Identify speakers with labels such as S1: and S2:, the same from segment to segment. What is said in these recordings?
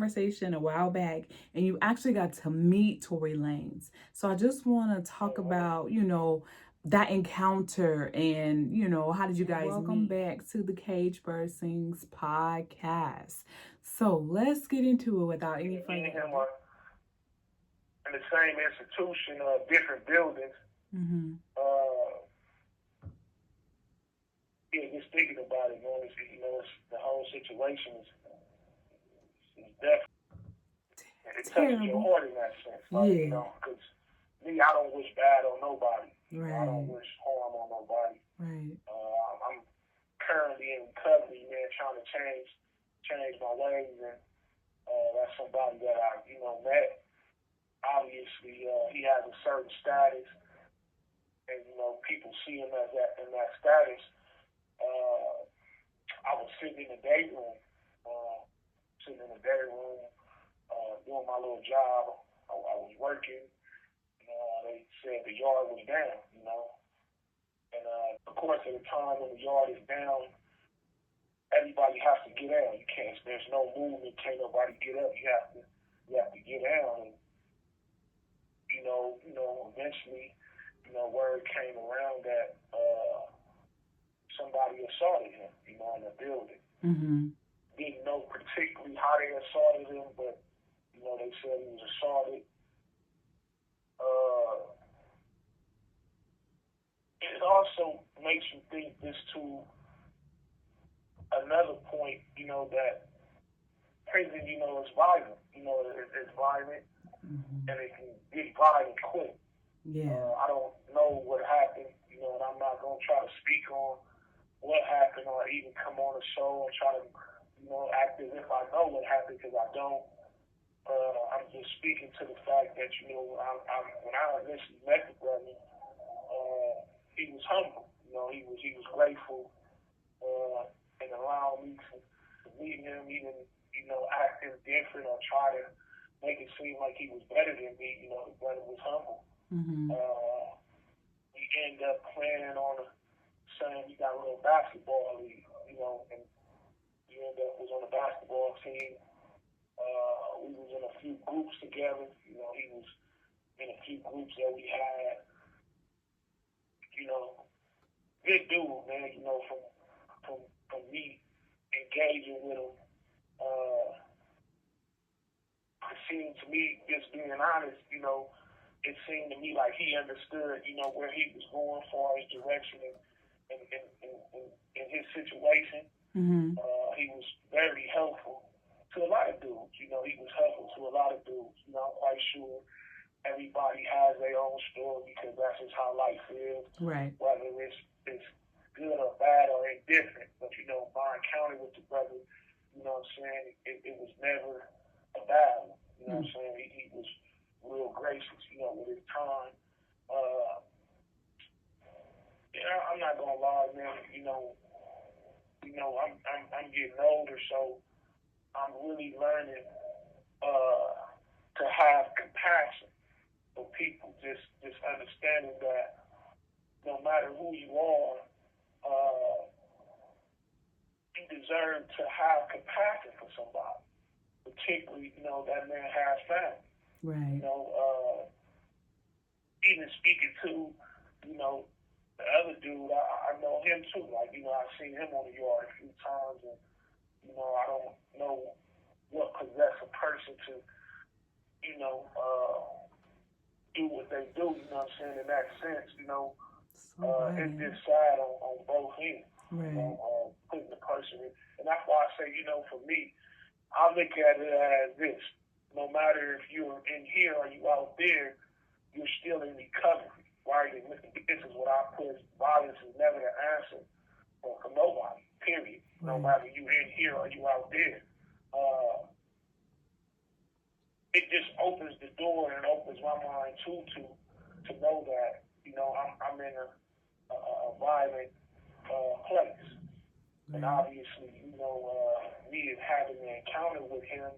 S1: conversation a while back, and you actually got to meet Tory Lanez. So I just want to talk about, that encounter and, how did you guys Welcome back to the Cage Bursings podcast. So let's get into it without any further ado.
S2: In the same institution, different buildings.
S1: Mm-hmm.
S2: Just thinking about it, man, it's the whole situation is definitely, it touches your heart in that sense. Like, because me, I don't wish bad on nobody.
S1: Right.
S2: I don't wish harm on nobody.
S1: Right.
S2: I'm currently in recovery, man, trying to change my ways, and that's somebody that I, met. Obviously, he has a certain status, and people see him as that in that status. I was sitting in the day room, doing my little job. I was working. They said the yard was down, and of course, at the time when the yard is down, everybody has to get out. You can't. There's no movement. Can't nobody get up. You have to get down. And eventually, word came around that somebody assaulted him, in the building.
S1: Mm-hmm.
S2: Didn't know particularly how they assaulted him, but they said he was assaulted. It also makes you think this to another point, that prison, is violent. It's violent,
S1: mm-hmm.
S2: and it can get violent quick.
S1: Yeah.
S2: I don't know what happened, and I'm not going to try to speak on what happened or even come on the show and try to, act as if I know what happened, because I don't. I'm just speaking to the fact that, when I initially met the brother, he was humble. He was grateful and allowing me to meet him. He didn't, act indifferent or try to make it seem like he was better than me. The brother was humble.
S1: Mm-hmm.
S2: We ended up playing on we got a little basketball league, and we was on the basketball team. We was in a few groups together. He was in a few groups that we had. Good dude, man. From me engaging with him, it seemed to me, just being honest, it seemed to me like he understood, where he was going as far as direction in his situation.
S1: Mm-hmm.
S2: He was very helpful to a lot of dudes. He was helpful to a lot of dudes. I'm quite sure everybody has their own story, because that's just how life is.
S1: Right.
S2: Whether it's good or bad or indifferent. But, my encounter with the brother, it was never a bad one. He was real gracious, with his time. I'm not gonna lie, man. I'm getting older, so I'm really learning to have compassion for people. Just understanding that no matter who you are, you deserve to have compassion for somebody. Particularly, that man has family.
S1: Right.
S2: Even speaking to, the other dude, I know him too. Like, I've seen him on the yard a few times, and, I don't know what possessed a person to, do what they do, in that sense, it's just sad on both ends.
S1: Right.
S2: Putting the person in. And that's why I say, for me, I look at it as this. No matter if you're in here or you out there, you're still in recovery, right? And this is what I put. Violence is never the answer for nobody, period.
S1: Right.
S2: No matter you in here or you out there. It just opens the door and opens my mind to know that, I'm in a violent place.
S1: Right.
S2: And obviously, me having an encounter with him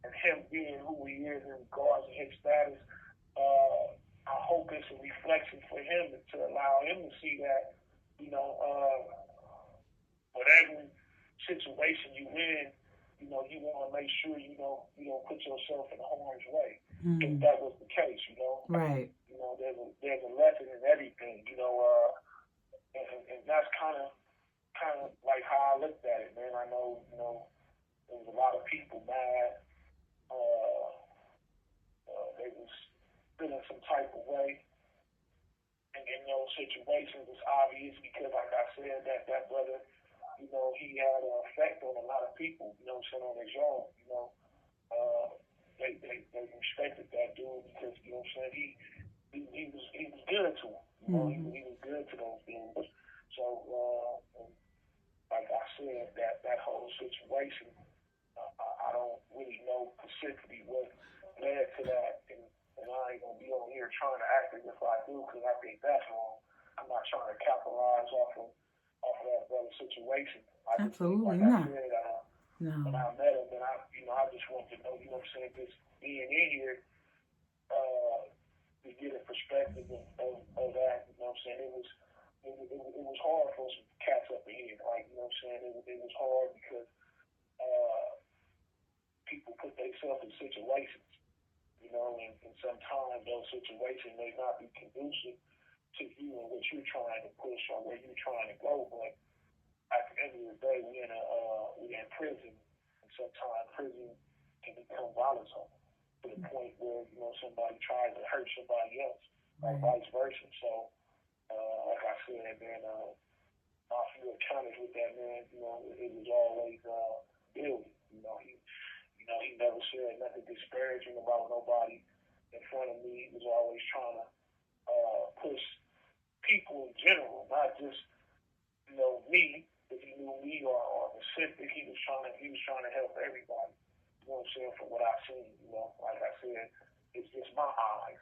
S2: and him being who he is in regards to his status, I hope it's a reflection for him to allow him to see that, whatever situation you in, you know, you want to make sure, you don't put yourself in harm's way. If
S1: Mm.
S2: that was the case, you know.
S1: Right.
S2: You know, there's a lesson in everything, you know, and that's kind of like how I looked at it, man. I know, you know, there was a lot of people mad. They was feeling some type of way. And in those situations, it's obvious because, like I said, that brother, you know, he had an effect on a lot of people, you know, sitting on his yard, you know. They respected that dude because, you know what I'm saying, he was good to him. You know,
S1: Mm-hmm.
S2: he was good to those dudes. So, like I said, that whole situation, I don't really know specifically what led to that, and I ain't gonna be on here trying to act as if I do, because I think that's wrong. I'm not trying to capitalize off of that brother situation.
S1: Absolutely
S2: like
S1: not.
S2: I said,
S1: No.
S2: when I met him, and I just wanted to know, you know what I'm saying, just being in here, to get a perspective of that. You know what I'm saying? It was hard for some cats up in here. Like, you know what I'm saying? It was hard because people put themselves in situations, you know, and sometimes those situations may not be conducive to you and what you're trying to push or where you're trying to go. But at the end of the day, we're in prison, and sometimes prison can become volatile to the point where, you know, somebody tries to hurt somebody else, or vice versa. So, like I said, man, I feel challenged with that, man. You know, it was always building. He never said nothing disparaging about nobody in front of me. He was always trying to push people in general, not just, you know, me, if he knew me or Pacific. He was trying to help everybody. You know what I'm saying? From what I've seen, you know, like I said, it's just my eyes.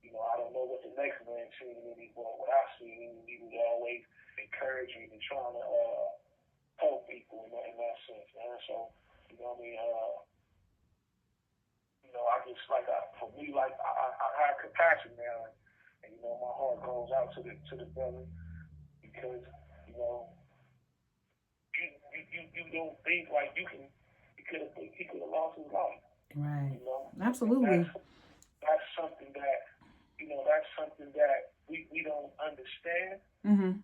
S2: You know, I don't know what the next man seen in me, but what I seen, he was always encouraging and trying to help people in that sense, man. So, you know what I mean? You know, I just for me, I have compassion now, and you know, my heart goes out to the brother because, you know, you don't think like he could have lost his life.
S1: Right.
S2: You know,
S1: Absolutely.
S2: That's something that, you know, we don't understand.
S1: Mm-hmm.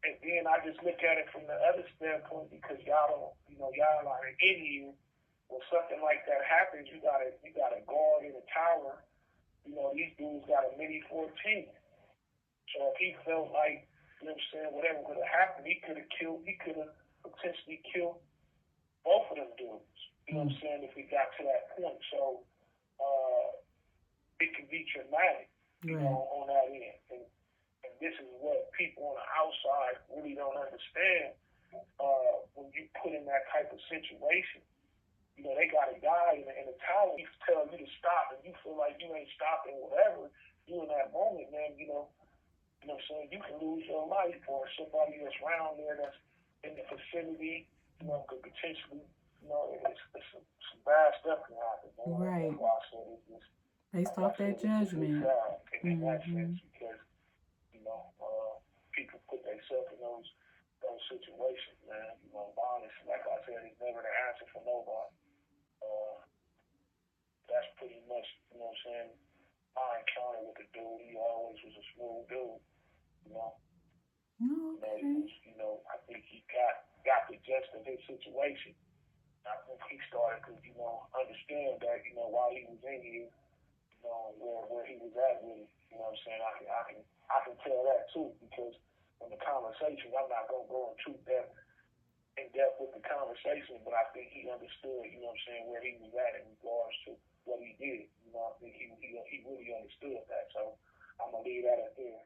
S2: And then I just look at it from the other standpoint because y'all are in here. When something like that happens, you got a guard in a tower. You know, these dudes got a mini 14. So if he felt like, you know what I'm saying, whatever would have happened, he could have potentially killed both of them dudes. You know what I'm saying, if we got to that point. So it can be traumatic, you know, on that end. And this is what people on the outside really don't understand. When you put in that type of situation, you know, they got a guy in the tower. He's telling you to stop, and you feel like you ain't stopping, whatever. You in that moment, man, you know what I'm saying? You can lose your life, or somebody that's around there that's in the vicinity, you know, could potentially, you know, it's some bad stuff can happen, man.
S1: Right.
S2: That's why I said it's just
S1: based off that judgment.
S2: In that sense, because, you know, people put themselves in those situations, man. You know, violence, like I said, is never the answer for nobody. That's pretty much, you know what I'm saying, my encounter with the dude. He always was a smooth dude, you know.
S1: Okay.
S2: You know, I think he got the gist of his situation. I think he started to, you know, understand that, you know, while he was in here, you know, where he was at with it. You know what I'm saying? I can tell that too, because in the conversation, I'm not gonna go in depth with the conversation, but I think he understood, you know what I'm saying, where he was at in regards to what he did. You know, I think he really understood that. So I'm gonna leave that up there.